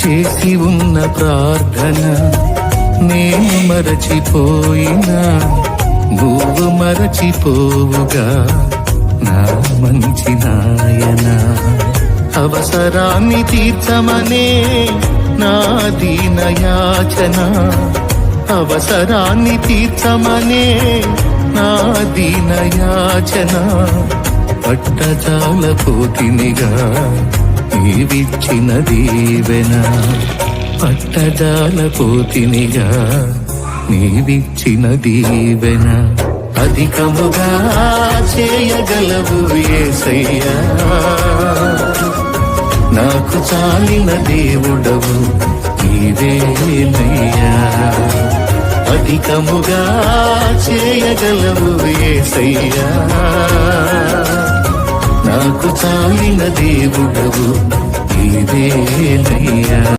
చేసి ఉన్న ప్రార్థన నేను మరచిపోయినా నువ్వు మరచిపోవుగా నా మంచి నాయనా. అవసరాన్ని తీర్చమనే నా దీనయాచన, అవసరాన్ని తీర్చమనే నా దీనయాచన. పట్టజాలపోతినిగా నీవిచ్చిన దీవెన, పట్టజాలపోతినిగా నీవిచ్చిన దీవెన. అధికముగా చేయగలవు యేసయ్యా, నాకు చాలిన దేవుడవు నీవేనయ్యా. అధికముగా చేయగలవు యేసయ్యా, నాకు చాలిన దేవుడవు నీవేనయ్యా.